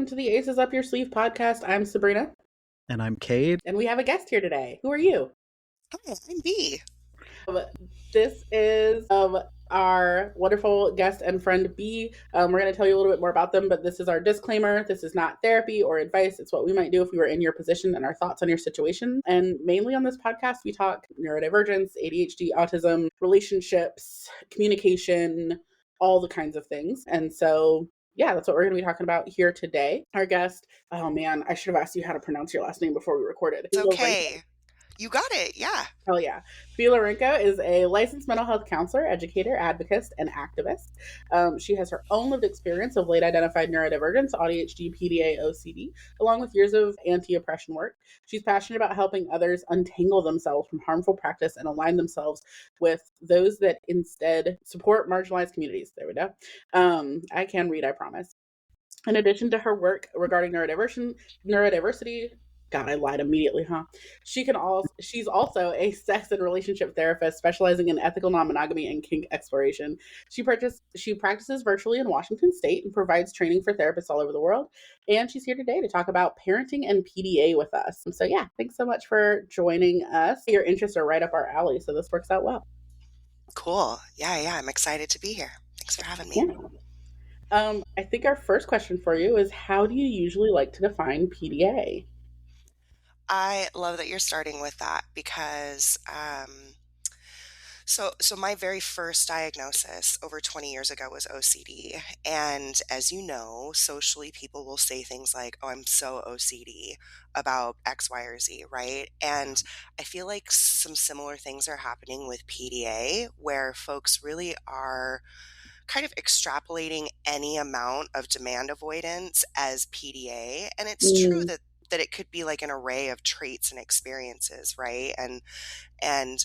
to the Aces Up Your Sleeve podcast. I'm Sabrina. And I'm Cade. And we have a guest here today. Who are you? Hi, I'm B. This is our wonderful guest and friend B. We're going to tell you a little bit more about them, but this is our disclaimer. This is not therapy or advice. It's what we might do if we were in your position and our thoughts on your situation. And mainly on this podcast, we talk neurodivergence, ADHD, autism, relationships, communication, all the kinds of things. And so yeah, that's what we're going to be talking about here today. Our guest, oh man, I should have asked you how to pronounce your last name before we recorded. It's okay. You got it, yeah. Hell yeah. Lourenco is a licensed mental health counselor, educator, advocate, and activist. She has her own lived experience of late identified neurodivergence, ADHD, PDA, OCD, along with years of anti-oppression work. She's passionate about helping others untangle themselves from harmful practice and align themselves with those that instead support marginalized communities. There we go. I can read, I promise. In addition to her work regarding neurodiversity, God, I lied immediately, huh? She's also a sex and relationship therapist specializing in ethical non-monogamy and kink exploration. She practices virtually in Washington State and provides training for therapists all over the world. And she's here today to talk about parenting and PDA with us. So yeah, thanks so much for joining us. Your interests are right up our alley, so this works out well. Cool. Yeah, I'm excited to be here. Thanks for having me. Yeah. I think our first question for you is, how do you usually like to define PDA? I love that you're starting with that because so my very first diagnosis over 20 years ago was OCD. And as you know, socially people will say things like, oh, I'm so OCD about X, Y, or Z, right? And I feel like some similar things are happening with PDA where folks really are kind of extrapolating any amount of demand avoidance as PDA. And it's true that it could be like an array of traits and experiences, right? And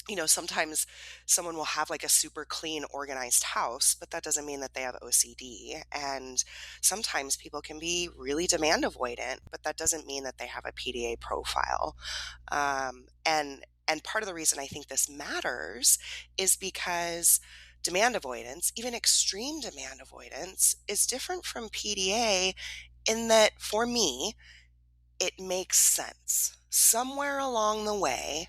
you know, sometimes someone will have like a super clean, organized house, but that doesn't mean that they have OCD. And sometimes people can be really demand avoidant, but that doesn't mean that they have a PDA profile. And part of the reason I think this matters is because demand avoidance, even extreme demand avoidance, is different from PDA in that, for me, it makes sense. Somewhere along the way,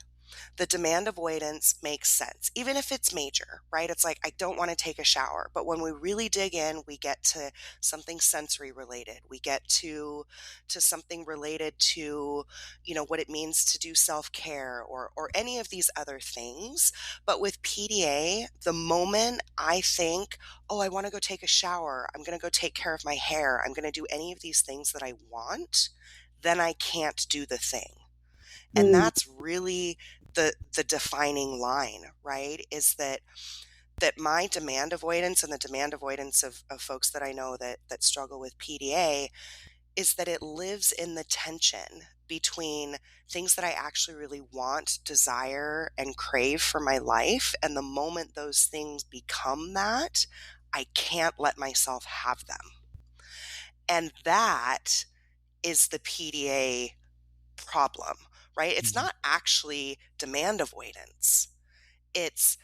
the demand avoidance makes sense, even if it's major, right? It's like, I don't want to take a shower. But when we really dig in, we get to something sensory related. We get to something related to, you know, what it means to do self-care or any of these other things. But with PDA, the moment I think, oh, I want to go take a shower, I'm going to go take care of my hair, I'm going to do any of these things that I want, then I can't do the thing. And that's really the defining line, right? Is that my demand avoidance and the demand avoidance of folks that I know that struggle with PDA is that it lives in the tension between things that I actually really want, desire, and crave for my life. And the moment those things become that, I can't let myself have them. And that is the PDA problem, right? It's not actually demand avoidance. It's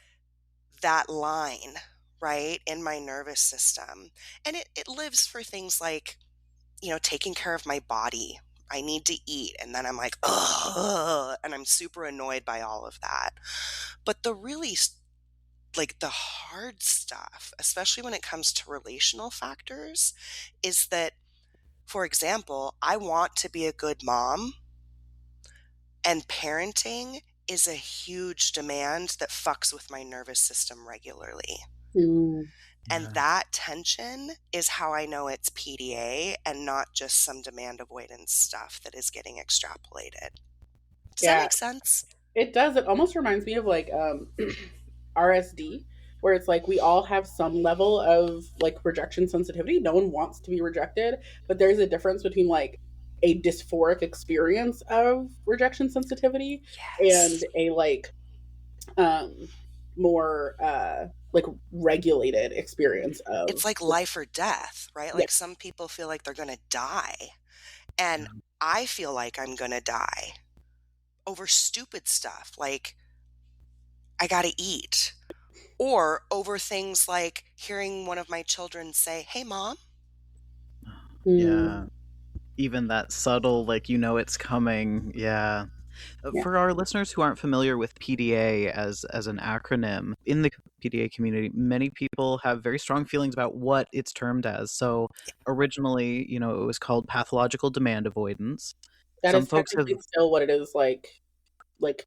that line, right, in my nervous system. And it lives for things like, you know, taking care of my body. I need to eat. And then I'm like, ugh, and I'm super annoyed by all of that. But the really, like, the hard stuff, especially when it comes to relational factors, is that, for example, I want to be a good mom, and parenting is a huge demand that fucks with my nervous system regularly. And that tension is how I know it's PDA and not just some demand avoidance stuff that is getting extrapolated. Does that make sense? It does. It almost reminds me of like RSD, where it's like we all have some level of like rejection sensitivity. No one wants to be rejected, but there's a difference between like a dysphoric experience of rejection sensitivity and a like more like regulated experience of, it's like life or death, right? Like some people feel like they're gonna die, and I feel like I'm gonna die over stupid stuff like I gotta eat, or over things like hearing one of my children say, hey mom, Mm, Yeah. Even that subtle, like, you know it's coming. Yeah. yeah, For our listeners who aren't familiar with PDA as an acronym, in the PDA community, many people have very strong feelings about what it's termed as. So originally, it was called pathological demand avoidance. that Some is folks have technically still what it is like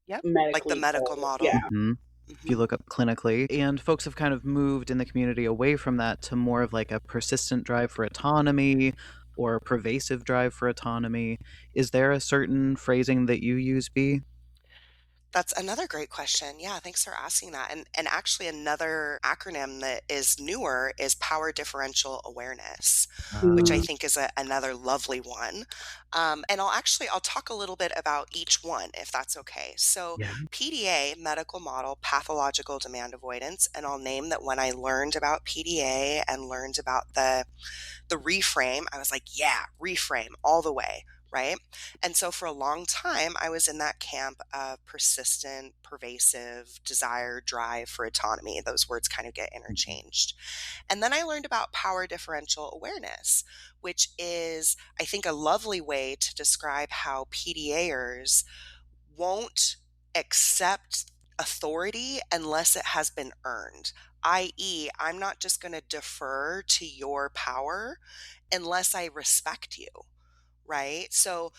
Yep. Like the medically medical called. model. Yeah, Mhm. If Hmm. you look up clinically, and folks have kind of moved in the community away from that to more of like a persistent drive for autonomy or a pervasive drive for autonomy. Is there a certain phrasing that you use, B? That's another great question. Yeah, thanks for asking that. And actually another acronym that is newer is power differential awareness, which I mm, think is another lovely one. And I'll talk a little bit about each one if that's okay. So Yeah. PDA, medical model, pathological demand avoidance, and I'll name that when I learned about PDA and learned about the reframe, I was like, yeah, reframe all the way. Right. And so for a long time, I was in that camp of persistent, pervasive desire, drive for autonomy. Those words kind of get Mhm. interchanged. And then I learned about power differential awareness, which is, I think, a lovely way to describe how PDAers won't accept authority unless it has been earned, i.e., I'm not just going to defer to your power unless I respect you, right? So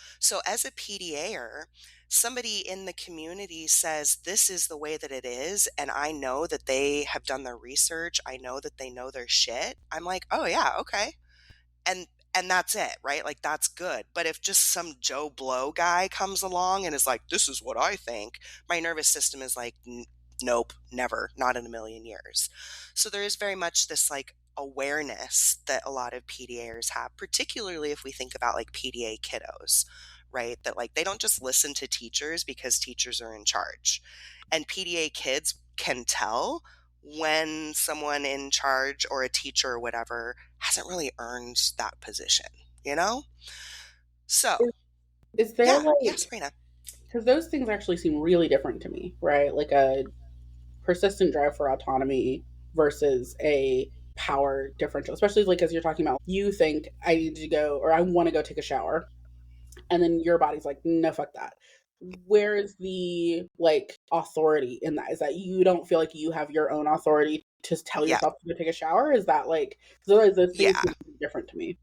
as a PDAer, somebody in the community says this is the way that it is, and I know that they have done their research, I know that they know their shit. I'm like, "Oh yeah, okay." And and that's it, right? Like that's good. But if just some Joe Blow guy comes along and is like, "This is what I think," my nervous system is like, Nope, never, not in a million years." So there is very much this like awareness that a lot of PDAers have, particularly if we think about like PDA kiddos, right? That like they don't just listen to teachers because teachers are in charge. And PDA kids can tell when someone in charge or a teacher or whatever hasn't really earned that position, you know? So, is, is there yeah, yeah, like, Serena. because those things actually seem really different to me, right? Like a persistent drive for autonomy versus a power differential, especially like as you're talking about, you think I need to go or I want to go take a shower, and then your body's like, no, fuck that. Where is the like authority in that? Is that you don't feel like you have your own authority to tell Yeah, yourself to go take a shower? Is that like, because those things yeah, seem different to me?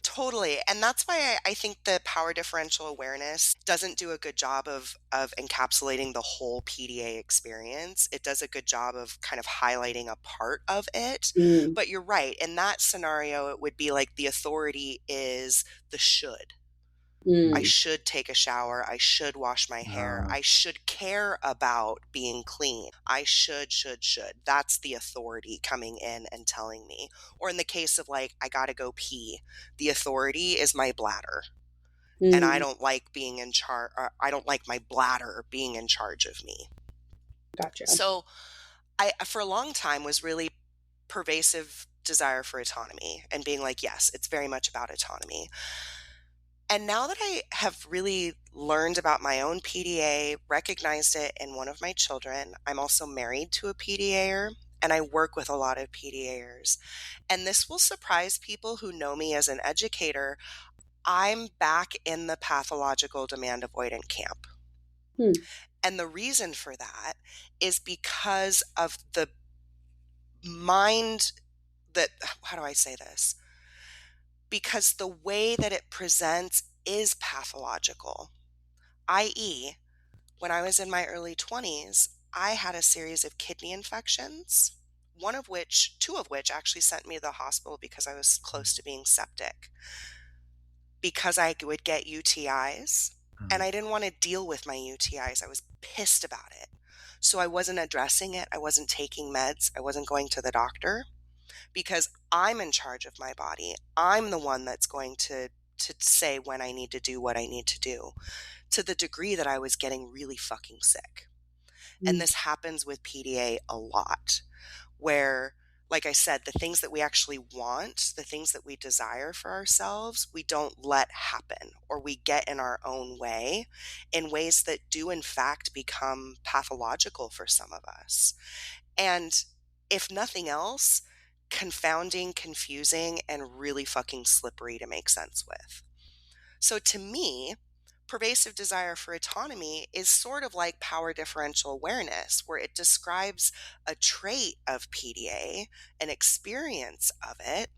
totally. And that's why I think the power differential awareness doesn't do a good job of encapsulating the whole PDA experience. It does a good job of kind of highlighting a part of it. Mm, But you're right. In that scenario, it would be like the authority is the should. I mm, should take a shower. I should wash my hair. Uh, I should care about being clean. I should. That's the authority coming in and telling me. Or in the case of like, I gotta go pee, the authority is my bladder. And I mm, don't like being in charge, I don't like my bladder being in charge of me. gotcha. So for a long time, was really pervasive desire for autonomy and being like, yes, it's very much about autonomy. And now that I have really learned about my own PDA, recognized it in one of my children, I'm also married to a PDAer and I work with a lot of PDAers. And this will surprise people who know me as an educator. I'm back in the pathological demand avoidant camp. Hmm. And the reason for that is because of the mind that, how do I say this? Because the way that it presents is pathological, i.e., when I was in my early 20s, I had a series of kidney infections, two of which actually sent me to the hospital because I was close to being septic, because I would get UTIs and uh, I didn't want to deal with my UTIs. I was pissed about it. So I wasn't addressing it. I wasn't taking meds. I wasn't going to the doctor because I'm in charge of my body. I'm the one that's going to say when I need to do what I need to do, to the degree that I was getting really fucking sick. And Mm, this happens with PDA a lot, where, like I said, the things that we actually want, the things that we desire for ourselves, we don't let happen, or we get in our own way in ways that do, in fact, become pathological for some of us. And if nothing else, confounding, confusing, and really fucking slippery to make sense with. So to me, pervasive desire for autonomy is sort of like power differential awareness, where it describes a trait of PDA, an experience of it.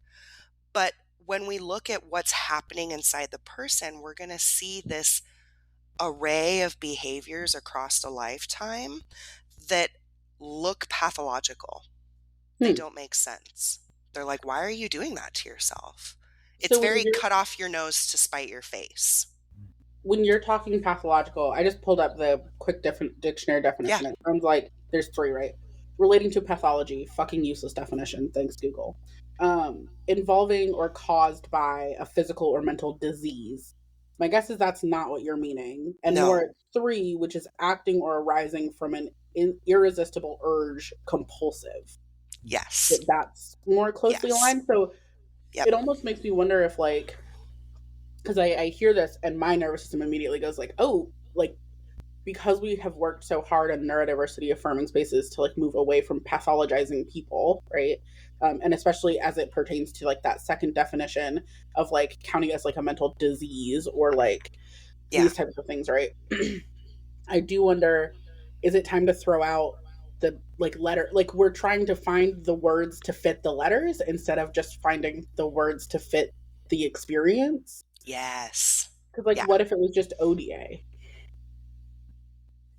But when we look at what's happening inside the person, we're going to see this array of behaviors across a lifetime that look pathological. They Hmm. don't make sense. They're like, why are you doing that to yourself? It's So when very you're cut off your nose to spite your face. when you're talking pathological, I just pulled up the quick dictionary Yeah. definition. It sounds like there's three, right? Relating to pathology, fucking useless definition. Thanks, Google. Involving or caused by a physical or mental disease. My guess is that's not what you're meaning, and more No. at three, which is acting or arising from an irresistible urge, compulsive. Yes. That's more closely Yes. aligned. So Yep. it almost makes me wonder if like because I hear this and my nervous system immediately goes like, oh, like because we have worked so hard on neurodiversity affirming spaces to like move away from pathologizing people, right? And especially as it pertains to like that second definition of like counting as like a mental disease or like Yeah. these types of things, right? I do wonder, is it time to throw out the like letter? Like we're trying to find the words to fit the letters instead of just finding the words to fit the experience. Yes. Because like, Yeah. what if it was just ODA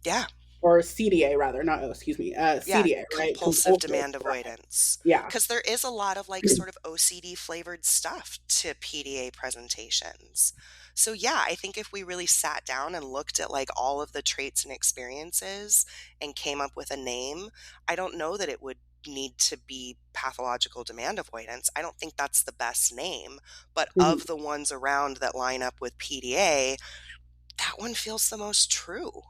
Yeah. or CDA rather? Not oh, excuse me, Yeah. CDA, right? Compulsive Compulsive. demand avoidance. Yeah. Because there is a lot of like sort of OCD flavored stuff to PDA presentations. So, yeah, I think if we really sat down and looked at like all of the traits and experiences and came up with a name, I don't know that it would need to be pathological demand avoidance. I don't think that's the best name. But Mhm. of the ones around that line up with PDA, that one feels the most true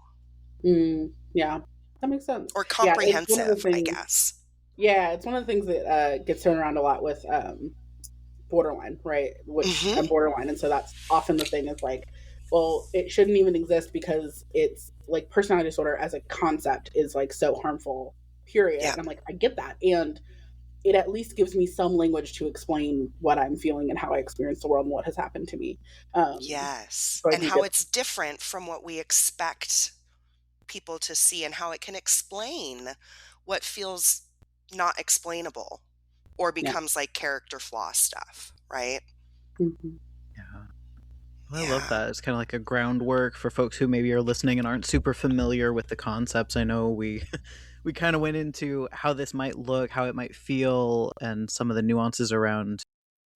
Yeah, that makes sense. or Yeah, it's one of the comprehensive, I things. guess. Yeah, it's one of the things that gets thrown around a lot with borderline, right? Which Hmm. I'm borderline, and so that's often the thing is like, well, it shouldn't even exist because it's like personality disorder as a concept is like so harmful. Period. Yeah. And I'm like, I get that, and it at least gives me some language to explain what I'm feeling and how I experience the world and what has happened to me. Yes. So I And do how get it's different from what we expect people to see, and how it can explain what feels not explainable or yeah. becomes like character flaw stuff, right? Mhm. Yeah. Well, I love Yeah. that. It's kind of like a groundwork for folks who maybe are listening and aren't super familiar with the concepts. I know we we kind of went into how this might look, how it might feel, and some of the nuances around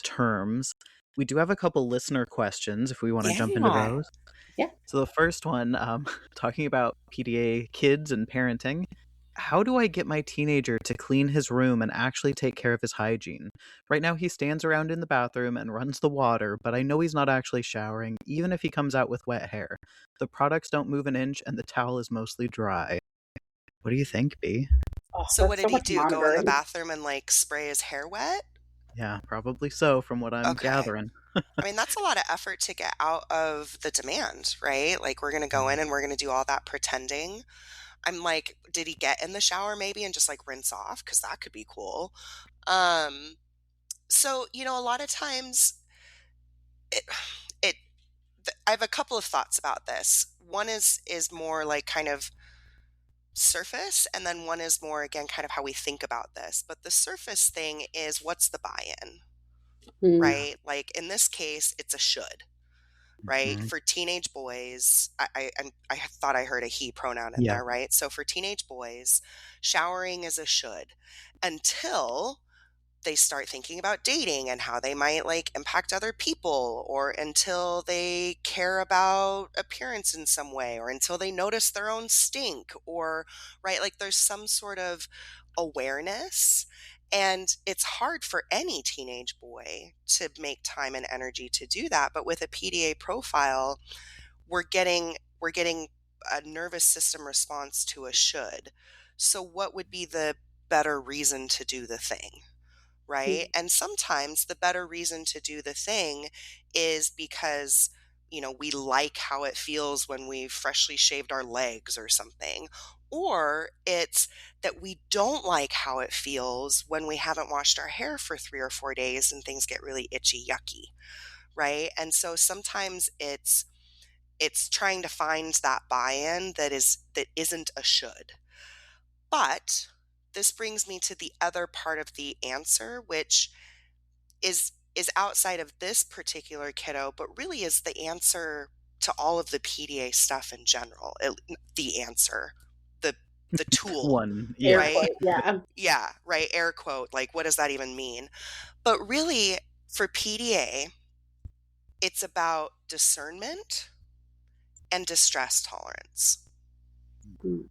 terms. We do have a couple listener questions if we want to jump into Yeah. those. Yeah. So the first one, talking about PDA kids and parenting. How do I get my teenager to clean his room and actually take care of his hygiene? Right now, he stands around in the bathroom and runs the water, but I know he's not actually showering, even if he comes out with wet hair. The products don't move an inch, and the towel is mostly dry. What do you think, B? Oh, So what that's so did he much do? Go in the monitoring. bathroom and like spray his hair wet? Yeah, probably so, from what I'm Okay. gathering. I mean, that's a lot of effort to get out of the demand, right? Like, we're going to go in and we're going to do all that pretending. I'm like, did he get in the shower maybe and just like rinse off? Because that could be cool. Um, so, a lot of times it, it, I have a couple of thoughts about this. One is more like kind of surface, and then one is more again kind of how we think about this. But the surface thing is what's the buy-in, Mm, Yeah. right? Like in this case, it's a should. Right? Mhm. For teenage boys, I thought I heard a he pronoun in Yeah. there, right? So for teenage boys, showering is a should until they start thinking about dating and how they might like impact other people, or until they care about appearance in some way, or until they notice their own stink, or right, like there's some sort of awareness. And it's hard for any teenage boy to make time and energy to do that, but with a PDA profile, we're getting a nervous system response to a should. So what would be the better reason to do the thing? Right? mm, And sometimes the better reason to do the thing is because we like how it feels when we've freshly shaved our legs or something. Or it's that we don't like how it feels when we haven't washed our hair for 3 or 4 days and things get really itchy, yucky, right? And so sometimes it's trying to find that buy-in that isn't a should. But this brings me to the other part of the answer, which is outside of this particular kiddo, but really is the answer to all of the PDA stuff in general. The answer, the the tool, One, Air yeah. right? quote, yeah. Yeah, right. Air quote. Like, what does that even mean? But really, for PDA, it's about discernment and distress tolerance. Mm.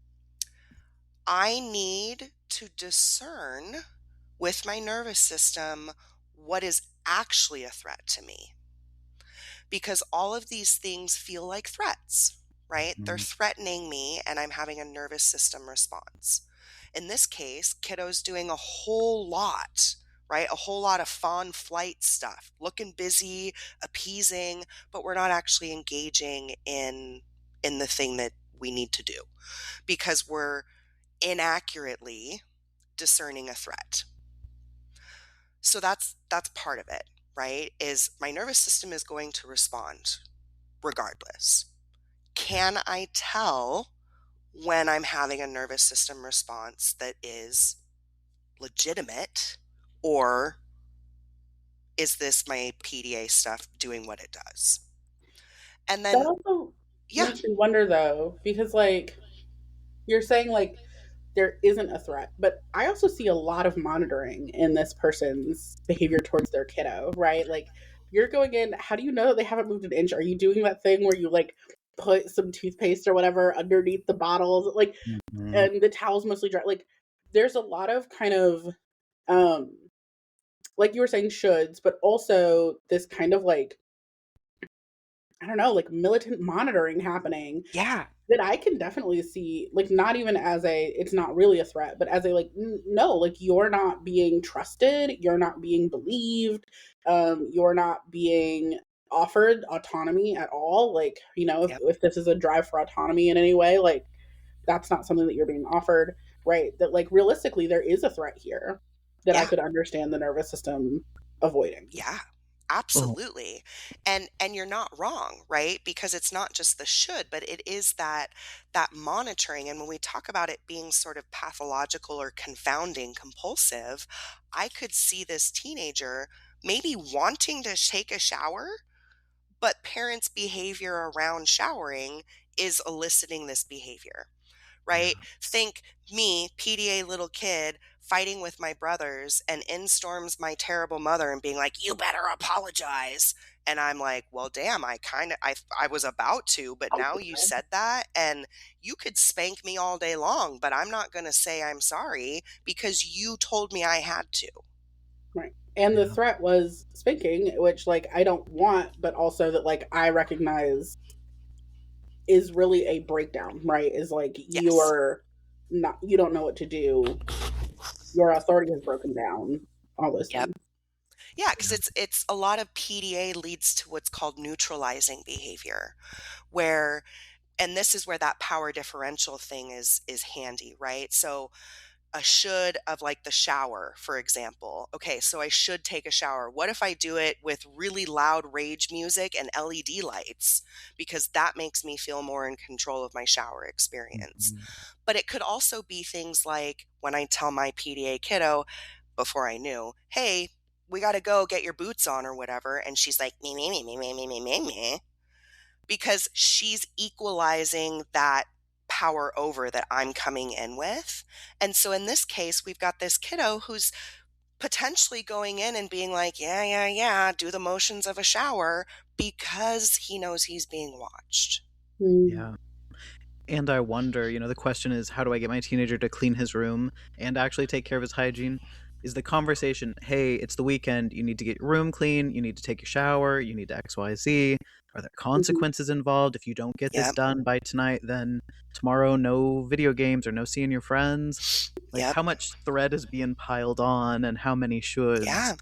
I need to discern with my nervous system what is actually a threat to me, because all of these things feel like threats, right? They're threatening me and I'm having a nervous system response. In this case, kiddo's doing a whole lot, right? A whole lot of fawn flight stuff, looking busy, appeasing, but we're not actually engaging in the thing that we need to do because we're inaccurately discerning a threat. So that's part of it, right? Is my nervous system is going to respond regardless. Can I tell when I'm having a nervous system response that is legitimate, or is this my PDA stuff doing what it does? And That then, also yeah, makes me wonder though, because like you're saying like there isn't a threat, but I also see a lot of monitoring in this person's behavior towards their kiddo, right? Like you're going in, how do you know that they haven't moved an inch? Are you doing that thing where you like put some toothpaste or whatever underneath the bottles? Like, Mhm. and the towel's mostly dry. Like there's a lot of kind of um like you were saying shoulds, but also this kind of like I don't know, like militant monitoring happening yeah, that I can definitely see, like, not even as it's not really a threat, but as a, like, no, like, you're not being trusted, you're not being believed, you're not being offered autonomy at all. Like, yep, if this is a drive for autonomy in any way, like, that's not something that you're being offered, right? That, like, realistically, there is a threat here that I yeah. could understand the nervous system avoiding. Yeah, Oh, absolutely. And you're not wrong, right? Because it's not just the should, but it is that monitoring. And when we talk about it being sort of pathological or confounding compulsive, I could see this teenager maybe wanting to take a shower, but parents' behavior around showering is eliciting this behavior, right? yeah. Think me, PDA little kid, fighting with my brothers, and in storms my terrible mother and being like, "You better apologize." And I'm like, "Well, damn, I was about to, but now you said that, and you could spank me all day long, but I'm not going to say I'm sorry because you told me I had to." Right. And the Yeah. threat was spanking, which like I don't want, but also that like I recognize is really a breakdown, right? Is like Yes. you don't know what to do. Your authority has broken down. All those Yep. things. Yeah, because it's a lot of PDA leads to what's called neutralizing behavior, where and this is where that power differential thing is handy, right? So a should of like the shower, for example. Okay, so I should take a shower. What if I do it with really loud rage music and LED lights? Because that makes me feel more in control of my shower experience. Mhm. But it could also be things like when I tell my PDA kiddo before I knew, hey, we got to go get your boots on or whatever. And she's like, me, because she's equalizing that power over that I'm coming in with. And so in this case, we've got this kiddo who's potentially going in and being like, yeah, yeah, yeah, do the motions of a shower because he knows he's being watched. Mm. Yeah. And I wonder, the question is, how do I get my teenager to clean his room and actually take care of his hygiene? Is the conversation, hey, it's the weekend, you need to get your room clean, you need to take a shower, you need to XYZ? Are there Mhm. consequences involved? If you don't get this Yep, done by tonight, then tomorrow no video games or no seeing your friends? Like, yep, how much thread is being piled on and how many yeah. shoulds?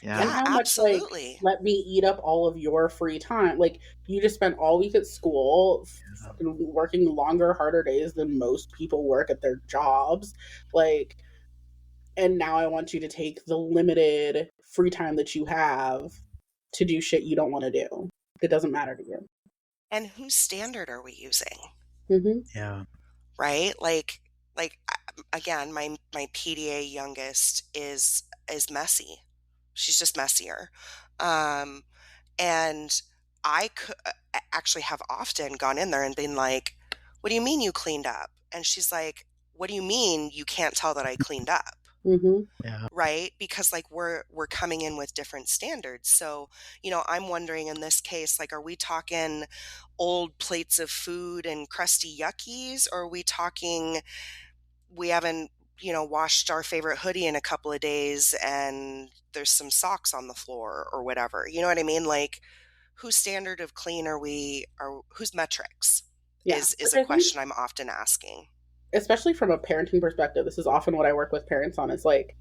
Yeah. and Yeah, how much like absolutely. let me eat up all of your free time. Like you just spent all week at school, fucking working longer, harder days than most people work at their jobs. Like, and now I want you to take the limited free time that you have to do shit you don't want to do. It doesn't matter to you. And whose standard are we using? Hmm. Yeah. Right? Again, my PDA youngest is messy. She's just messier. Um, and I could actually have often gone in there and been like, "What do you mean you cleaned up?" And she's like, "What do you mean you can't tell that I cleaned up?" Hmm. Yeah. Right? Because like we're coming in with different standards. So, I'm wondering in this case, like, are we talking old plates of food and crusty yuckies, or are we talking we haven't, washed our favorite hoodie in a couple of days and there's some socks on the floor or whatever. You know what I mean? Like, whose standard of clean are whose metrics Yeah, is which a I think, question I'm often asking. especially from a parenting perspective, this is often what I work with parents on. Is like,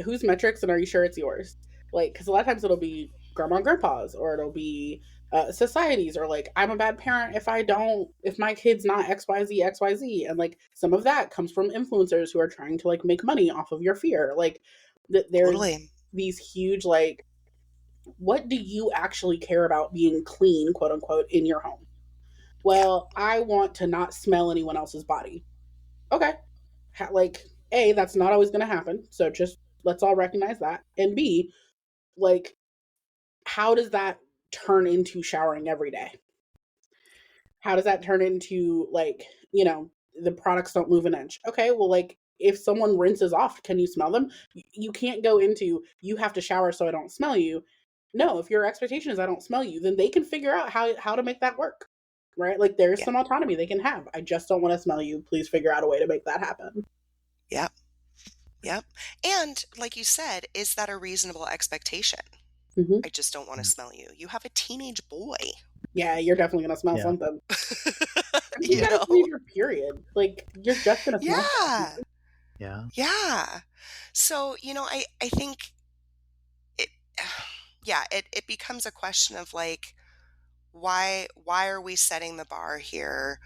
whose metrics and are you sure it's yours? Like, because a lot of times it'll be grandma and grandpa's, or it'll be societies, or like, I'm a bad parent if if my kid's not XYZ, XYZ. And like, some of that comes from influencers who are trying to like make money off of your fear. Like, there's Totally. these huge, like, what do you actually care about being clean, quote unquote, in your home? Yeah. Well, I want to not smell anyone else's body. Okay. Like, A, that's not always going to happen. So just let's all recognize that. And B, like, how does that turn into showering every day? How does that turn into, like, the products don't move an inch? Okay, well, like, if someone rinses off, can you smell them? You can't go into, you have to shower so I don't smell you. No, if your expectation is I don't smell you, then they can figure out how to make that work. Right? Like, there's Yeah. some autonomy they can have. I just don't want to smell you. Please figure out a way to make that happen. Yep. Yep. And like you said, is that a reasonable expectation? Hmm. I just don't want to smell you. You have a teenage boy. Yeah, you're definitely gonna smell Yeah. something. I mean, you you got a know? teenager period. Like, you're just gonna smell something. Yeah. Yeah. Yeah. So, I think it yeah, it becomes a question of like, why are we setting the bar here?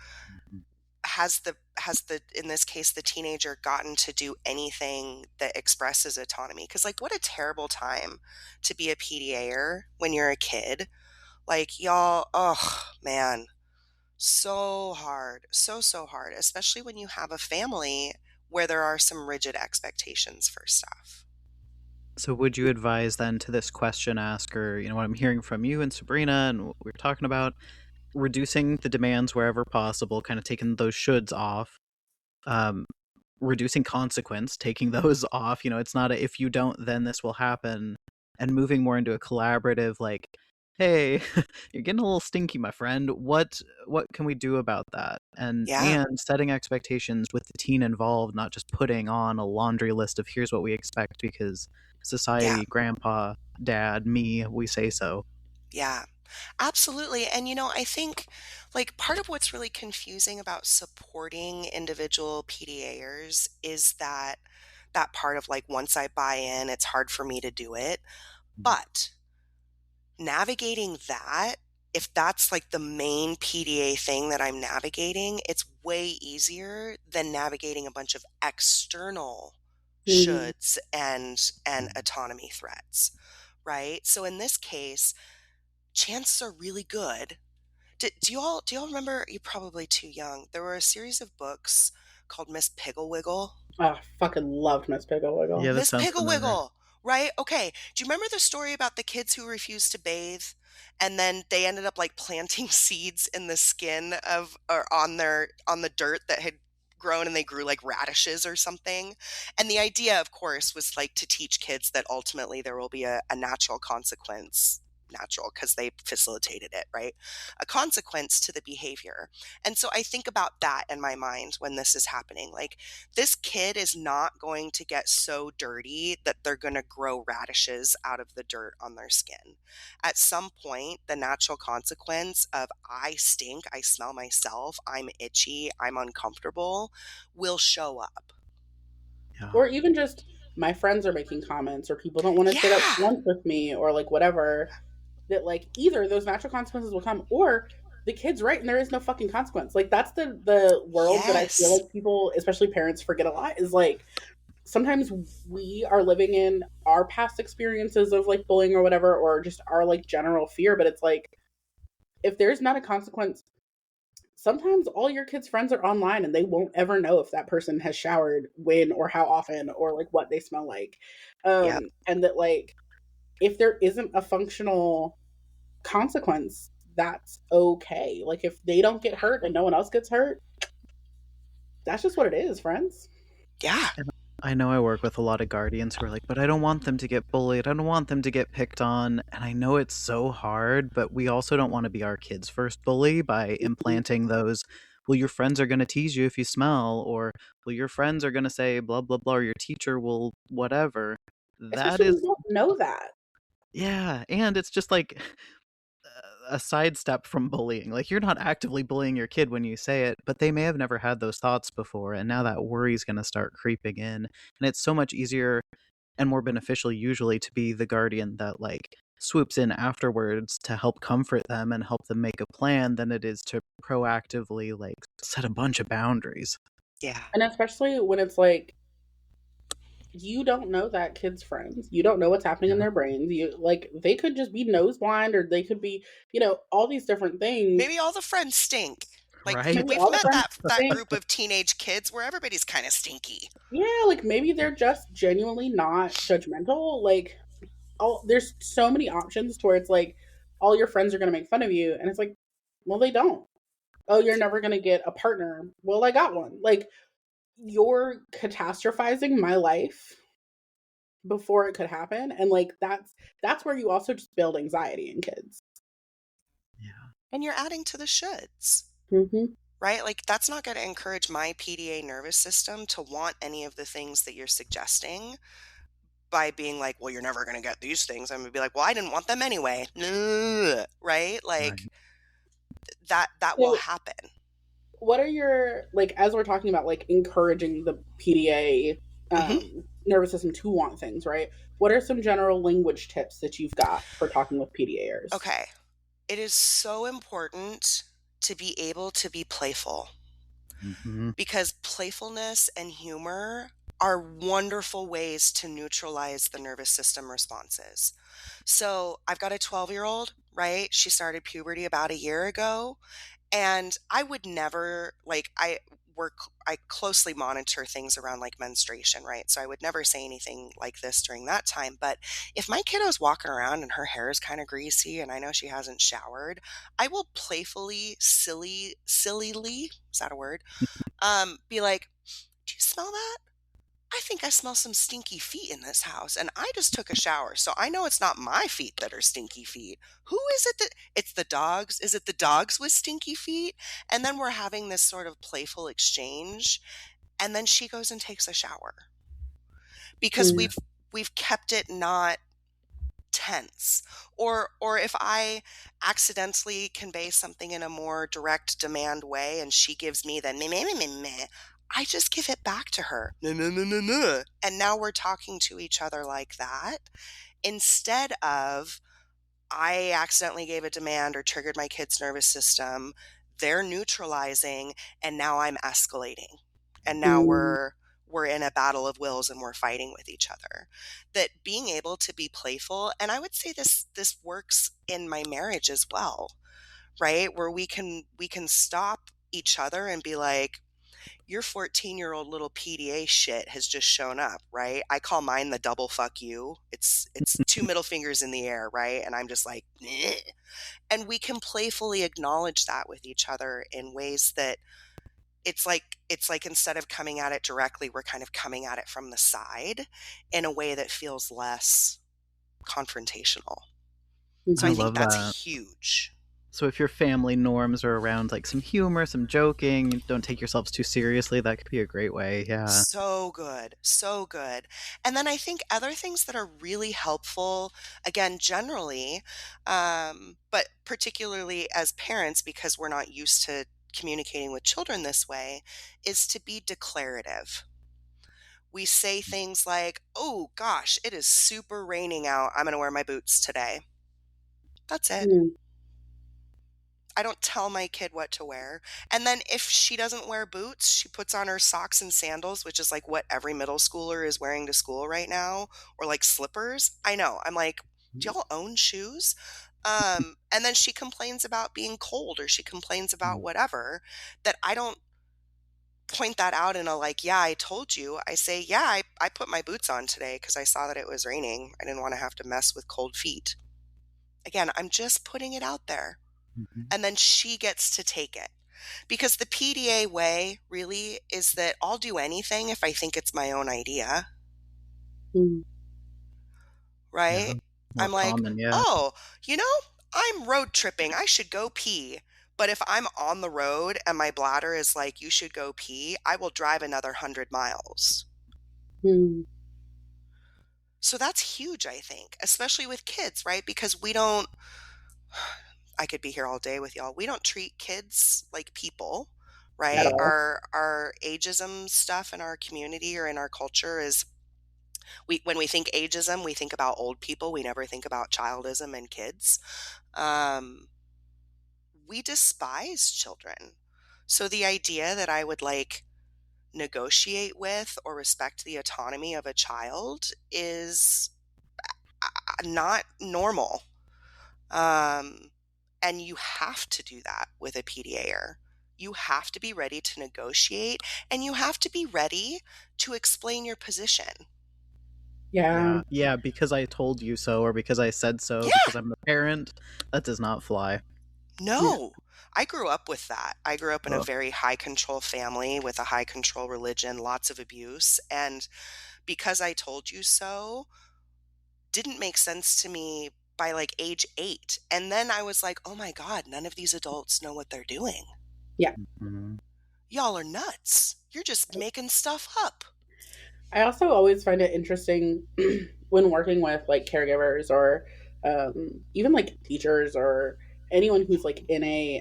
Mhm. Has the in this case the teenager gotten to do anything that expresses autonomy? Because like, what a terrible time to be a PDAer when you're a kid. Like, y'all, oh man, so hard, so hard, especially when you have a family where there are some rigid expectations for stuff. So would you advise then to this question asker, what I'm hearing from you and Sabrina and what we're talking about, reducing the demands wherever possible, kind of taking those shoulds off, um, reducing consequence, taking those off. It's not a if you don't, then this will happen, and moving more into a collaborative, like, hey, you're getting a little stinky, my friend. What can we do about that? Yeah, And setting expectations with the teen involved, not just putting on a laundry list of here's what we expect because yeah, society, grandpa, dad, me, we say so. yeah. Absolutely. And I think like part of what's really confusing about supporting individual PDAers is that part of like, once I buy in, it's hard for me to do it. But navigating that, if that's like the main PDA thing that I'm navigating, it's way easier than navigating a bunch of external Mhm. shoulds and autonomy threats, right? So in this case, chances are really good. Do y'all remember? You're probably too young. There were a series of books called Miss Pigglewiggle. Oh, I fucking loved Miss Piggle Yeah, Wiggle. that Miss sounds familiar. Pigglewiggle, right? Okay. Do you remember the story about the kids who refused to bathe and then they ended up like planting seeds in the skin of or on the dirt that had grown and they grew like radishes or something? And the idea, of course, was like to teach kids that ultimately there will be a natural consequence. Natural because they facilitated it, right? A consequence to the behavior. And so I think about that in my mind when this is happening. Like, this kid is not going to get so dirty that they're going to grow radishes out of the dirt on their skin. At some point, the natural consequence of I stink, I smell myself, I'm itchy, I'm uncomfortable will show up. Yeah. Or even just my friends are making comments or people don't want to sit at Yeah. lunch with me or like whatever, that like either those natural consequences will come or the kid's right and there is no fucking consequence. Like that's the world that I feel Yes. like people, especially parents, forget a lot is like sometimes we are living in our past experiences of like bullying or whatever or just our like general fear, but it's like if there's not a consequence, sometimes all your kids' friends are online and they won't ever know if that person has showered when or how often or like what they smell like. Yep. And that like if there isn't a functional consequence, that's okay. Like if they don't get hurt and no one else gets hurt, that's just what it is, friends. Yeah. And I know I work with a lot of guardians who are like, but I don't want them to get bullied. I don't want them to get picked on. And I know it's so hard, but we also don't want to be our kids' first bully by implanting those, well, your friends are going to tease you if you smell, or, well, your friends are going to say blah, blah, blah, or your teacher will whatever. That Especially when is, you don't know that. yeah. And it's just like, a sidestep from bullying. Like you're not actively bullying your kid when you say it, but they may have never had those thoughts before, and now that worry is going to start creeping in. And it's so much easier and more beneficial usually to be the guardian that like swoops in afterwards to help comfort them and help them make a plan than it is to proactively like set a bunch of boundaries. Yeah. And especially when it's like you don't know that kid's friends. You don't know what's happening in Yeah. their brains. You like they could just be nose blind or they could be, all these different things. Maybe all the friends stink. Like Right? Maybe we've all the met friends that think, group of teenage kids where everybody's kind of stinky. yeah, like maybe they're just genuinely not judgmental. Like all there's so many options to where it's like all your friends are gonna make fun of you, and it's like, well, they don't. Oh, you're never gonna get a partner. Well, I got one. Like you're catastrophizing my life before it could happen, and like that's where you also just build anxiety in kids. Yeah. And you're adding to the shoulds, Mm-hmm. right? Like that's not going to encourage my PDA nervous system to want any of the things that you're suggesting by being like, well, you're never going to get these things. I'm going to be like, well, I didn't want them anyway. Ugh, right? Like Right. that will So happen. what are your like as we're talking about like encouraging the PDA Hmm. nervous system to want things, right? What are some general language tips that you've got for talking with PDAers? Okay. It is so important to be able to be playful Hmm. because playfulness and humor are wonderful ways to neutralize the nervous system responses. So I've got a 12-year-old, right? She started puberty about a year ago. And I would never like I closely monitor things around like menstruation, right? So I would never say anything like this during that time. But if my kiddo's walking around and her hair is kind of greasy and I know she hasn't showered, I will playfully, sillily, is that a word? Be like, do you smell that? I think I smell some stinky feet in this house, and I just took a shower, so I know it's not my feet that are stinky feet. Who is it that it's the dogs? Is it the dogs with stinky feet? And then we're having this sort of playful exchange, and then she goes and takes a shower because Mm, we've kept it not tense. Or if I accidentally convey something in a more direct demand way and she gives me the meh, meh, meh, meh, meh, I just give it back to her. Meh, meh, meh, meh, meh. And now we're talking to each other like that instead of I accidentally gave a demand or triggered my kid's nervous system. They're neutralizing and now I'm escalating. And now mm, we're in a battle of wills and we're fighting with each other. That being able to be playful, and I would say this works in my marriage as well, right? Where we can stop each other and be like, your 14-year-old little PDA shit has just shown up, right? I call mine the double fuck you. It's two middle fingers in the air, right? And I'm just like, "Meh." And we can playfully acknowledge that with each other in ways that it's like instead of coming at it directly, we're kind of coming at it from the side in a way that feels less confrontational. So I I mhm. think love that. that's huge. So if your family norms are around like some humor, some joking, don't take yourselves too seriously, that could be a great way. Yeah. So good, so good. And then I think other things that are really helpful, again, generally, but particularly as parents, because we're not used to communicating with children this way, is to be declarative. We say things like, oh gosh, it is super raining out. I'm going to wear my boots today. That's it. Mm. I don't tell my kid what to wear. And then if she doesn't wear boots, she puts on her socks and sandals, which is like what every middle schooler is wearing to school right now, or like slippers. I know. I'm like, do y'all own shoes? And then she complains about being cold, or she complains about whatever, that I don't point that out in a like, yeah, I told you. I say, yeah, I put my boots on today because I saw that it was raining. I didn't want to have to mess with cold feet. Again, I'm just putting it out there. Mhm. And then she gets to take it. Because the PDA way really is that I'll do anything if I think it's my own idea, Mm. Yeah, right? more I'm like, common, yeah. oh, you know, I'm road tripping. I should go pee. But if I'm on the road and my bladder is like, you should go pee, I will drive another 100 miles. Mm. So that's huge, I think, especially with kids, right? Because we don't, I could be here all day with y'all. We don't treat kids like people, At right? all. Our ageism stuff in our community or in our culture is we when we think ageism, we think about old people. We never think about childism and kids. Um, we despise children. So the idea that I would like negotiate with or respect the autonomy of a child is not normal. Um, and you have to do that with a PDAer. You have to be ready to negotiate and you have to be ready to explain your position. Yeah. Yeah, yeah, because I told you so, or because I said so, Yeah, because I'm the parent, that does not fly. Yeah. no. I grew up with that. I grew up in a Ugh. very high control family with a high control religion, lots of abuse. And because I told you so didn't make sense to me by like age 8. And then I was like, oh my God, none of these adults know what they're doing. Yeah. Mhm. Y'all are nuts. You're just making stuff up. I also always find it interesting when working with like caregivers or even like teachers or anyone who's like in a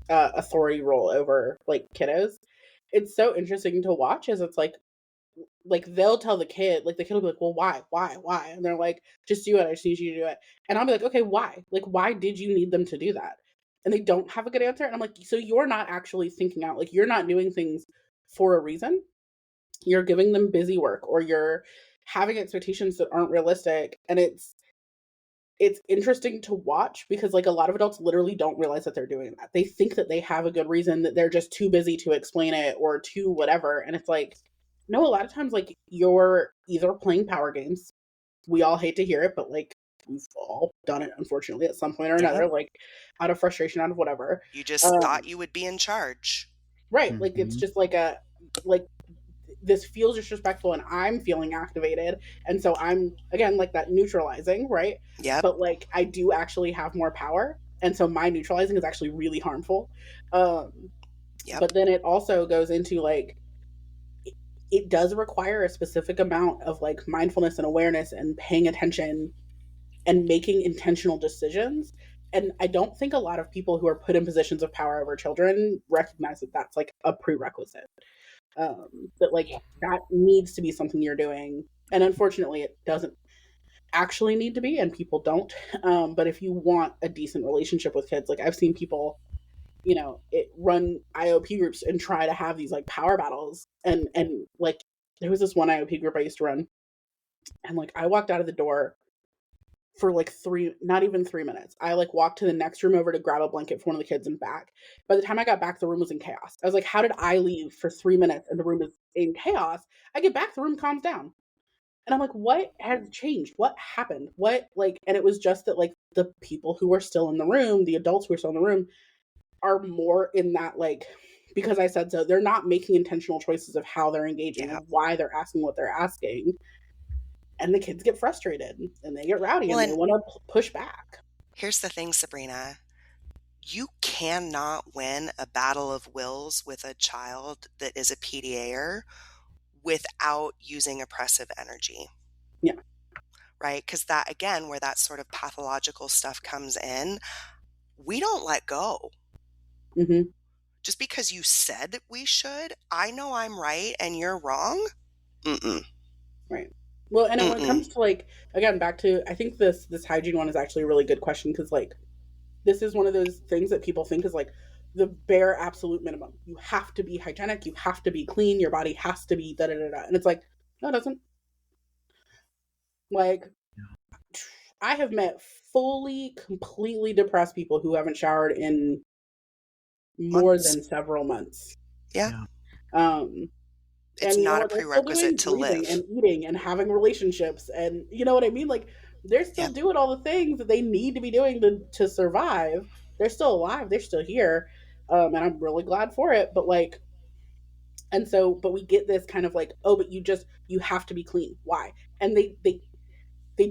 authority role over like kiddos. It's so interesting to watch as it's like they'll tell the kid, like the kid will be like, well, why? And they're like, just do it. I just need you to do it. And I'll be like, okay, why? Like, why did you need them to do that? And they don't have a good answer. And I'm like, so you're not actually thinking out, like, you're not doing things for a reason. You're giving them busy work or you're having expectations that aren't realistic. And it's interesting to watch because like a lot of adults literally don't realize that they're doing that. They think that they have a good reason, that they're just too busy to explain it or too whatever. And it's like, no, a lot of times like you're either playing power games. We all hate to hear it, but like we've all done it unfortunately at some point or Yep. another, like out of frustration, out of whatever. You just thought Um, you would be in charge. right. Like it's Mhm. just like a like this feels disrespectful and I'm feeling activated. And so I'm again like that neutralizing, right? Yep. But like I do actually have more power. And so my neutralizing is actually really harmful. Um, Yep. but then it also goes into like it does require a specific amount of like mindfulness and awareness and paying attention and making intentional decisions. And I don't think a lot of people who are put in positions of power over children recognize that that's like a prerequisite. That like that needs to be something you're doing. And unfortunately, it doesn't actually need to be, and people don't. But if you want a decent relationship with kids, like I've seen people, run IOP groups and try to have these like power battles. And like there was this one IOP group I used to run, and like I walked out of the door for like not even 3 minutes. I like walked to the next room over to grab a blanket for one of the kids and back. By the time I got back, the room was in chaos. I was like, how did I leave for 3 minutes and the room is in chaos? I get back, the room calms down. And I'm like, what has changed? What happened? What like and it was just that like the people who were still in the room, the adults who were still in the room, are more in that like because I said so, they're not making intentional choices of how they're engaging, of Yep. why they're asking what they're asking. And the kids get frustrated and they get rowdy Well, and they and want to push back. here's the thing, Sabrina. You cannot win a battle of wills with a child that is a PDAer without using oppressive energy, Yeah. right? Because that, again, where that sort of pathological stuff comes in, we don't let go. Hmm. Just because you said we should, I know I'm right and you're wrong. Mm-mm. Right. Well, and when it Mm-mm. comes to like, again, back to, I think this hygiene one is actually a really good question, because like this is one of those things that people think is like the bare absolute minimum. You have to be hygienic, you have to be clean, your body has to be da da da da. And it's like, no, it doesn't. Like, I have met fully, completely depressed people who haven't showered in more Months. than several months. Yeah. Yeah. Um, It's and you know not a what? They're still prerequisite doing to breathing live. and eating and having relationships, and you know what I mean. Like they're still Yep. doing all the things that they need to be doing to survive. They're still alive. They're still here, and I'm really glad for it. But like, and so, but we get this kind of like, oh, but you have to be clean. Why? And they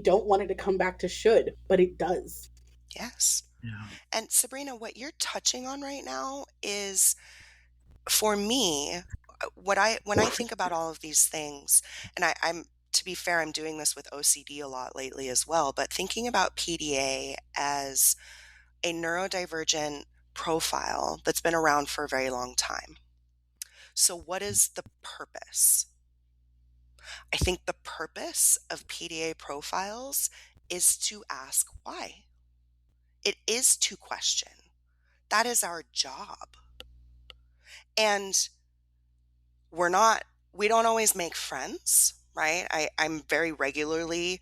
don't want it to come back to should, but it does. Yes. Yeah. And Sabrina, what you're touching on right now is, for me, when I think about all of these things, and I'm to be fair, I'm doing this with OCD a lot lately as well, but thinking about PDA as a neurodivergent profile that's been around for a very long time. So, what is the purpose? I think the purpose of PDA profiles is to ask why. It is to question. That is our job. And we're not, we don't always make friends, right? I'm very regularly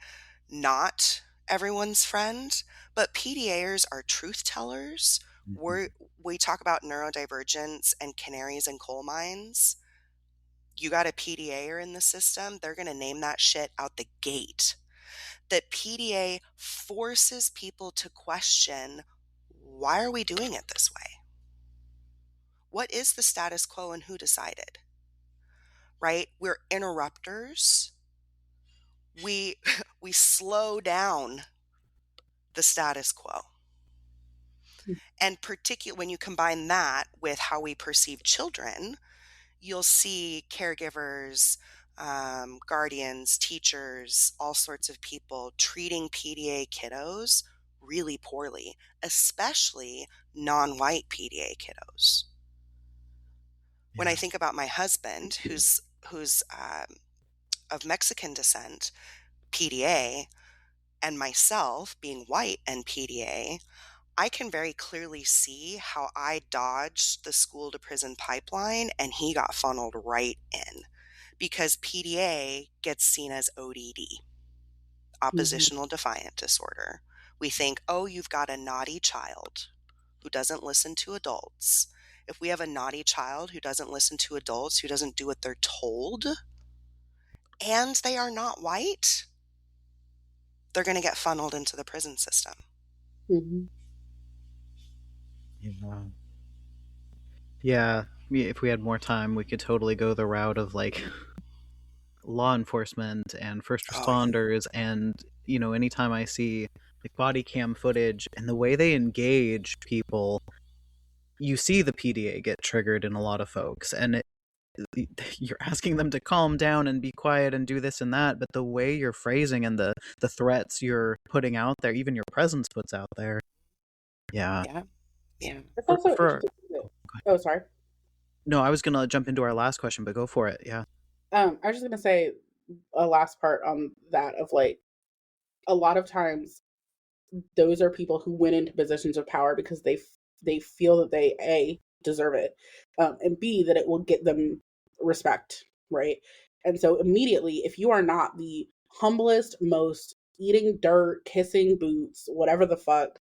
not everyone's friend, but PDAers are truth tellers. Mhm. We talk about neurodivergence and canaries in coal mines. You got a PDAer in the system, they're going to name that shit out the gate. That PDA forces people to question, why are we doing it this way? What is the status quo and who decided? Right? We're interrupters. We we slow down the status quo. And particularly when you combine that with how we perceive children, you'll see caregivers, guardians, teachers, all sorts of people treating PDA kiddos really poorly, especially non-white PDA kiddos. When I Yeah. think about my husband, who's of Mexican descent, PDA, and myself being white and PDA, I can very clearly see how I dodged the school to prison pipeline and he got funneled right in, because PDA gets seen as ODD, Mm-hmm. oppositional defiant disorder. We think, oh, you've got a naughty child who doesn't listen to adults. If we have a naughty child who doesn't listen to adults, who doesn't do what they're told, and they are not white, they're going to get funneled into the prison system. Mm-hmm. Yeah. Yeah. If we had more time, we could totally go the route of like law enforcement and first Oh, yeah. responders, and anytime I see like body cam footage and the way they engage people, you see the PDA get triggered in a lot of folks, and you're asking them to calm down and be quiet and do this and that, but the way you're phrasing and the threats you're putting out there, even your presence puts out there. Yeah. Yeah. Yeah. It's For also for interesting. Oh, sorry. No, I was gonna jump into our last question, but go for it. Yeah. I was just gonna say a last part on that of like a lot of times those are people who went into positions of power because they feel that they a deserve it, and b that it will get them respect, right? And so immediately, if you are not the humblest, most eating dirt, kissing boots, whatever the fuck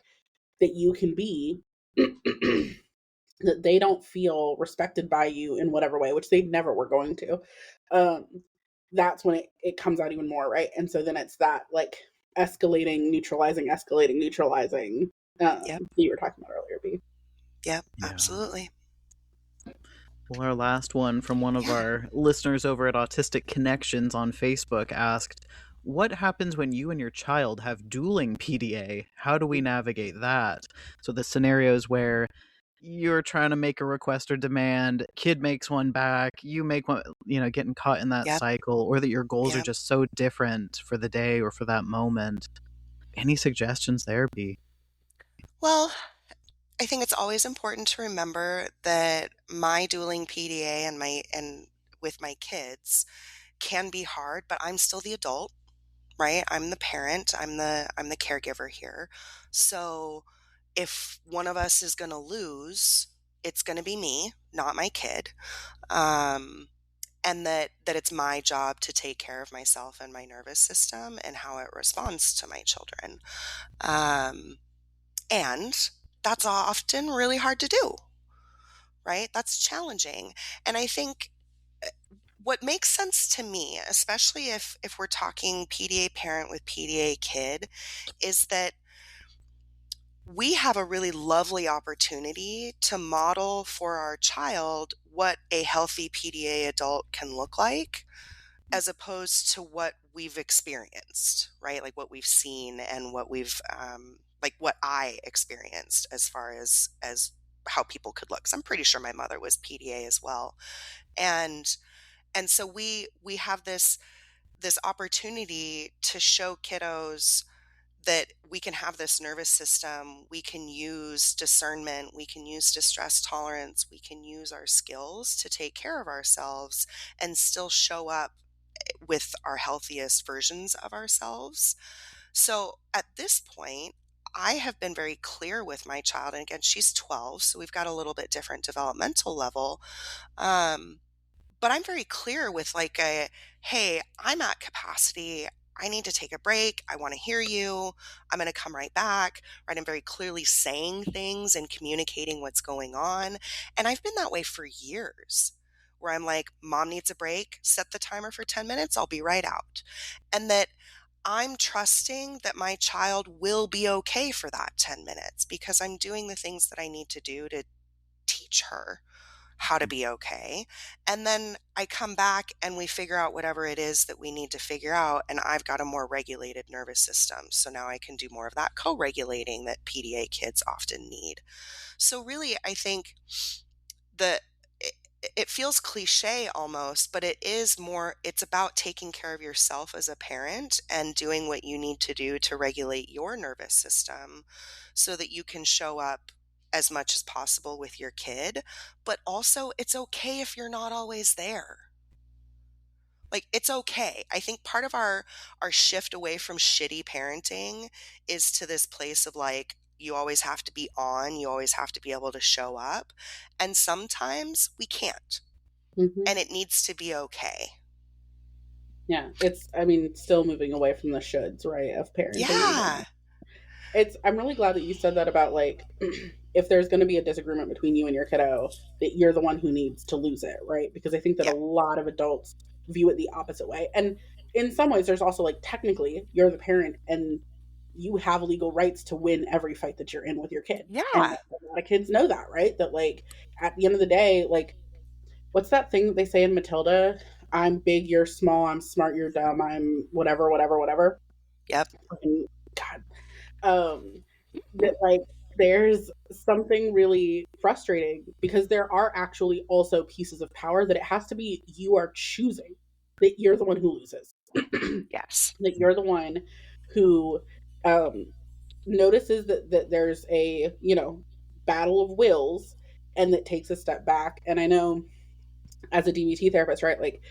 that you can be, that they don't feel respected by you in whatever way, which they never were going to. Um, that's when it comes out even more, right? And so then it's that like escalating, neutralizing Yep. that you were talking about earlier, B. Yep. Yeah. Absolutely. Well, our last one from one of Yeah. our listeners over at Autistic Connections on Facebook asked, what happens when you and your child have dueling PDA? How do we navigate that? So the scenarios where you're trying to make a request or demand, kid makes one back, you make one, getting caught in that Yep. cycle, or that your goals are Yep. just so different for the day or for that moment. Any suggestions there, B? Well, I think it's always important to remember that my dueling PDA and with my kids can be hard, but I'm still the adult, right? I'm the parent, I'm the caregiver here. So if one of us is going to lose, it's going to be me, not my kid. Um, and that it's my job to take care of myself and my nervous system and how it responds to my children. Um, and that's often really hard to do, right? That's challenging. And I think what makes sense to me, especially if we're talking PDA parent with PDA kid, is that we have a really lovely opportunity to model for our child what a healthy PDA adult can look like, as opposed to what we've experienced, right? Like what we've seen and what we've like what I experienced as far as how people could look. 'Cause I'm pretty sure my mother was PDA as well. And so we have this opportunity to show kiddos that we can have this nervous system, we can use discernment, we can use distress tolerance, we can use our skills to take care of ourselves and still show up with our healthiest versions of ourselves. So at this point, I have been very clear with my child. And again, she's 12, so we've got a little bit different developmental level. Um, but I'm very clear with like hey, I'm at capacity. I need to take a break. I want to hear you. I'm going to come right back. Right. I'm very clearly saying things and communicating what's going on. And I've been that way for years, where I'm like, mom needs a break. Set the timer for 10 minutes. I'll be right out. And that I'm trusting that my child will be okay for that 10 minutes because I'm doing the things that I need to do to teach her how to be okay. And then I come back and we figure out whatever it is that we need to figure out. And I've got a more regulated nervous system. So now I can do more of that co regulating that PDA kids often need. So, really, I think the it feels cliche almost, but it is more, it's about taking care of yourself as a parent and doing what you need to do to regulate your nervous system so that you can show up as much as possible with your kid. But also, it's okay if you're not always there. Like, it's okay. I think part of our shift away from shitty parenting is to this place of like, you always have to be on, you always have to be able to show up. And sometimes we can't. Mm-hmm. And it needs to be okay. Yeah, it's, I mean, still moving away from the shoulds, right, of parenting Yeah. even. I'm really glad that you said that about like, if there's going to be a disagreement between you and your kiddo, that you're the one who needs to lose it, right? Because I think that a Yep. lot of adults view it the opposite way. And in some ways, there's also like, technically, you're the parent and you have legal rights to win every fight that you're in with your kid. And Yeah. a lot of kids know that, right? That like, at the end of the day, like, what's that thing that they say in Matilda? I'm big, you're small, I'm smart, you're dumb, I'm whatever, whatever, whatever. Yep. Fucking God. That like there's something really frustrating because there are actually also pieces of power that it has to be you are choosing that you're the one who loses. Yes. That you're the one who um, notices that there's a, battle of wills and that takes a step back. And I know as a DBT therapist, right, like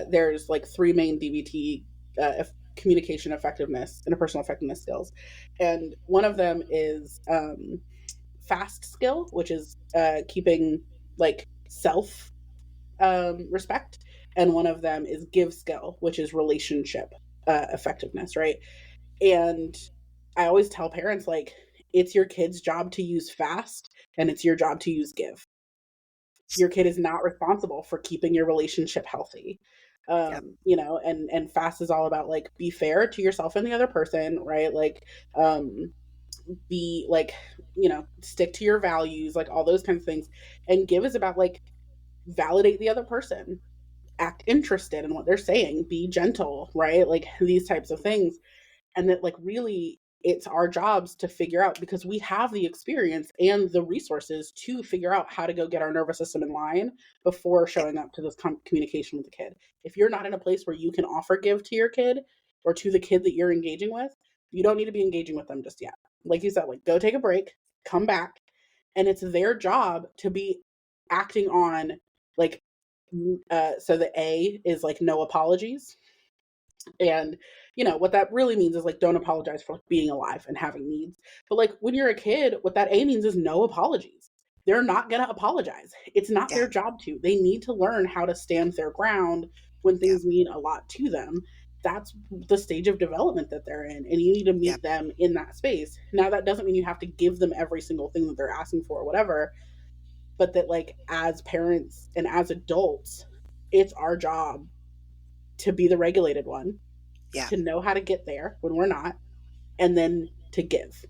there's like three main DBT communication effectiveness, interpersonal effectiveness skills. And one of them is fast skill, which is keeping like self respect. And one of them is give skill, which is relationship effectiveness, right? And I always tell parents, like, it's your kid's job to use fast and it's your job to use give. Your kid is not responsible for keeping your relationship healthy. Yep. And fast is all about like, be fair to yourself and the other person, right? Like, be like, stick to your values, like all those kinds of things. And give is about like, validate the other person, act interested in what they're saying, be gentle, right? Like these types of things. And that like really it's our jobs to figure out, because we have the experience and the resources to figure out how to go get our nervous system in line before showing up to this communication with the kid. If you're not in a place where you can offer give to your kid or to the kid that you're engaging with, you don't need to be engaging with them just yet. Like you said, like, go take a break, come back, and it's their job to be acting on like so the A is like no apologies. And what that really means is like don't apologize for like being alive and having needs. But like when you're a kid, what that A means is no apologies. They're not going to apologize. It's not Yeah. their job to. They need to learn how to stand their ground when Yep. things mean a lot to them. That's the stage of development that they're in, and you need to Yep. meet them in that space. Now that doesn't mean you have to give them every single thing that they're asking for or whatever, but that like as parents and as adults, it's our job to be the regulated one, Yeah. to know how to get there when we're not, and then to give.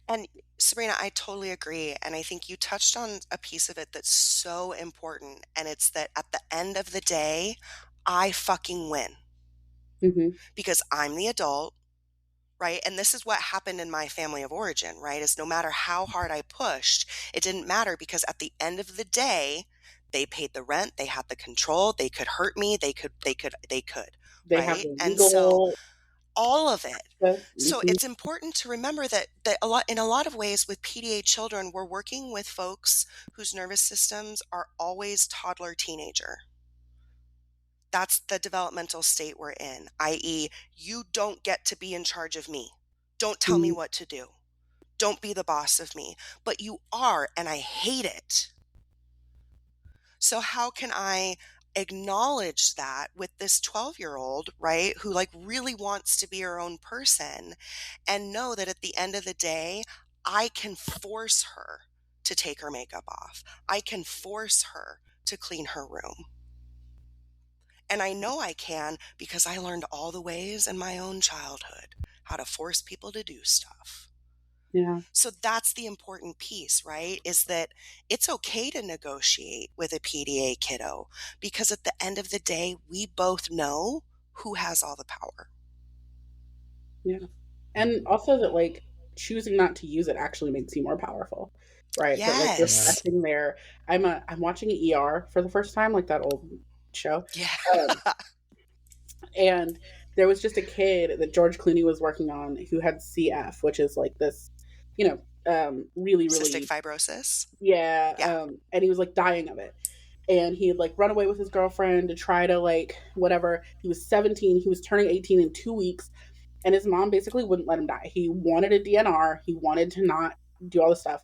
And Sabrina, I totally agree. And I think you touched on a piece of it that's so important. And it's that at the end of the day, I fucking win Mm-hmm. because I'm the adult, right? And this is what happened in my family of origin, right? Is no matter how hard I pushed, it didn't matter because at the end of the day, they paid the rent, they had the control, they could hurt me, they could, They have right? the And so legal all of it. access. So Mm-hmm. it's important to remember that in a lot of ways with PDA children, we're working with folks whose nervous systems are always toddler teenager. That's the developmental state we're in, i.e., you don't get to be in charge of me. Don't tell me Mm-hmm. what to do. Don't be the boss of me. But you are, and I hate it. So how can I acknowledge that with this 12-year-old, right, who like really wants to be her own person and know that at the end of the day, I can force her to take her makeup off. I can force her to clean her room. And I know I can because I learned all the ways in my own childhood how to force people to do stuff. Yeah. So that's the important piece, right? Is that it's okay to negotiate with a PDA kiddo because at the end of the day, we both know who has all the power. Yeah. And also that like choosing not to use it actually makes you more powerful. Right. That like Yeah. Yes. respecting their I'm watching ER for the first time, like that old show. Yeah. Um, and there was just a kid that George Clooney was working on who had CF, which is like this, really, Cystic really, fibrosis. yeah. Yeah. And he was like dying of it. And he had like run away with his girlfriend to try to like whatever. He was 17, he was turning 18 in 2 weeks, and his mom basically wouldn't let him die. He wanted a DNR, he wanted to not do all this stuff.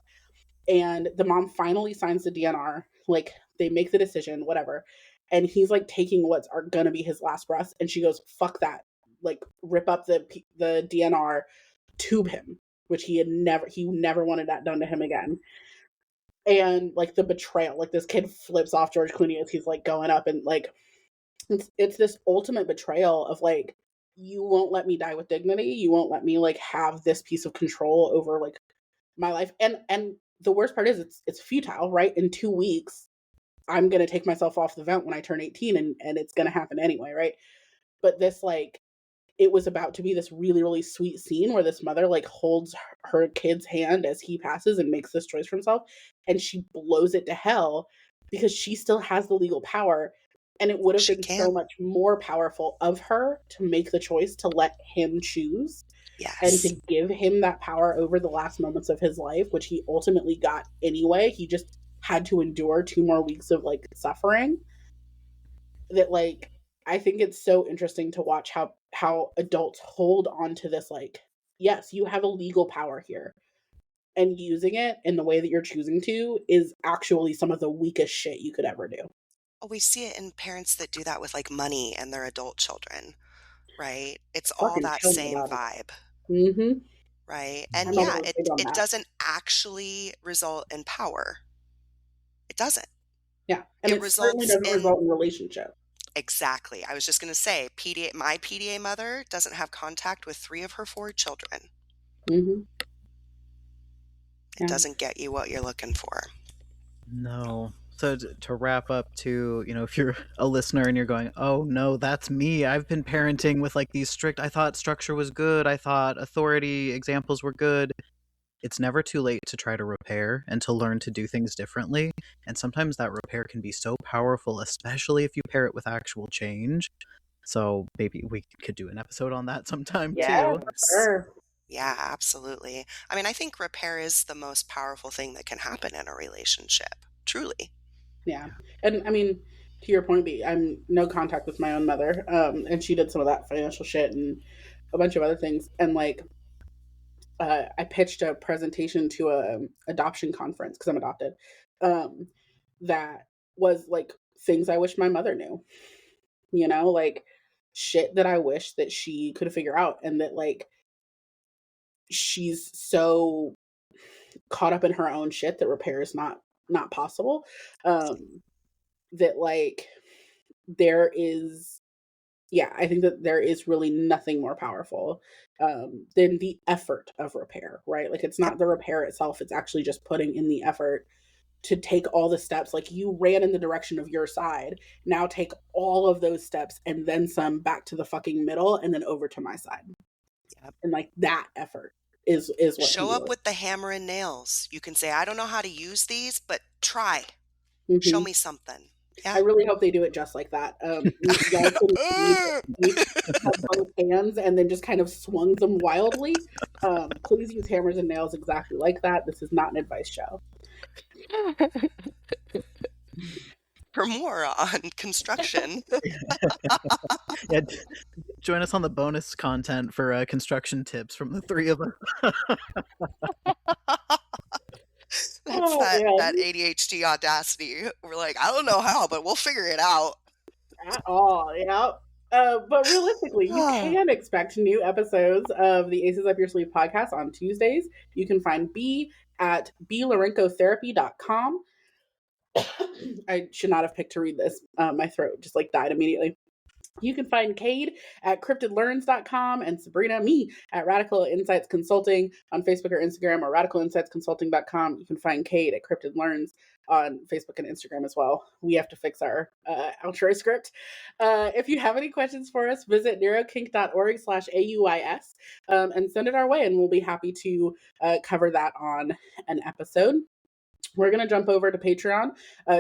And the mom finally signs the DNR, like they make the decision, whatever. And he's like taking what's are gonna be his last breaths, and she goes, "Fuck that!" Like rip up the DNR, tube him, which he never wanted that done to him again. And like the betrayal, like this kid flips off George Clooney as he's like going up, and like it's this ultimate betrayal of like you won't let me die with dignity, you won't let me like have this piece of control over like my life. And the worst part is it's futile, right? In 2 weeks I'm gonna take myself off the vent when I turn 18, and it's gonna happen anyway, right? But this like it was about to be this really really sweet scene where this mother like holds her kid's hand as he passes and makes this choice for himself, and she blows it to hell because she still has the legal power. And it would have She been so can. much more powerful of her to make the choice to let him choose and to Yes. give him that power over the last moments of his life, which he ultimately got anyway. He just had to endure 2 more weeks of like suffering. That like I think it's so interesting to watch how adults hold on to this like, yes, you have a legal power here. And using it in the way that you're choosing to is actually some of the weakest shit you could ever do. Oh, we see it in parents that do that with like money and their adult children, right? It's all Fucking that tell me same about it. vibe, Mm-hmm. right? My And mother yeah, was big it on it that. doesn't actually result in power. It doesn't. Yeah. And It it certainly results doesn't in result in relationship. exactly. I was just going to say, my PDA mother doesn't have contact with 3 of her 4 children. Mm-hmm. It Yeah. doesn't get you what you're looking for. No. So to wrap up to, if you're a listener and you're going, "Oh no, that's me. I've been parenting with like these strict I thought structure was good. I thought authority examples were good." It's never too late to try to repair and to learn to do things differently. And sometimes that repair can be so powerful, especially if you pair it with actual change. So maybe we could do an episode on that sometime Yeah, too. for Yes. sure. Yeah, absolutely. I mean, I think repair is the most powerful thing that can happen in a relationship. Truly. Yeah. And I mean, to your point, I'm no contact with my own mother. And she did some of that financial shit and a bunch of other things. And like, I pitched a presentation to a adoption conference because I'm adopted. Um, that was like things I wish my mother knew, like shit that I wish that she could figure out, and that like she's so caught up in her own shit that repair is not possible. That like there is, yeah, I think that there is really nothing more powerful than the effort of repair, right? Like it's Yep. not the repair itself, it's actually just putting in the effort to take all the steps. Like you ran in the direction of your side, now take all of those steps and then some back to the fucking middle and then over to my side. Yep. And like that effort is what can Show do up with the hammer and nails. You can say, I don't know how to use these, but try. it. Show me something. I Yeah. really hope they do it just like that. Y'all could each have both hands and then just kind of swung them wildly. Please use hammers and nails exactly like that. This is not an advice show. For more on construction. Yeah, join us on the bonus content for construction tips from the three of us. That's that ADHD audacity. We're like, I don't know how, but we'll figure it out. At all, yeah. But realistically, you can expect new episodes of the Aces Up Your Sleeve podcast on Tuesdays. You can find B at blourencotherapy.com. I should not have picked to read this. My throat just like died immediately. You can find Cade at cryptidlearns.com and Sabrina, me, at Radical Insights Consulting on Facebook or Instagram, or radicalinsightsconsulting.com. You can find Cade at Cryptid Learns on Facebook and Instagram as well. We have to fix our outro script. If you have any questions for us, visit neurokink.org/AUIS and send it our way, and we'll be happy to cover that on an episode. We're going to jump over to Patreon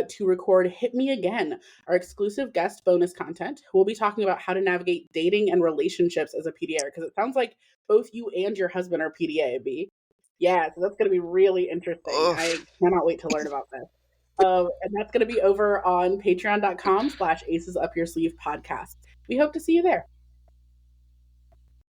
to record Hit Me Again, our exclusive guest bonus content. We'll be talking about how to navigate dating and relationships as a PDA, because it sounds like both you and your husband are PDA, B. Yeah, so that's going to be really interesting. Oof. I cannot wait to learn about this. And that's going to be over on patreon.com/Aces Up Your Sleeve podcast. We hope to see you there.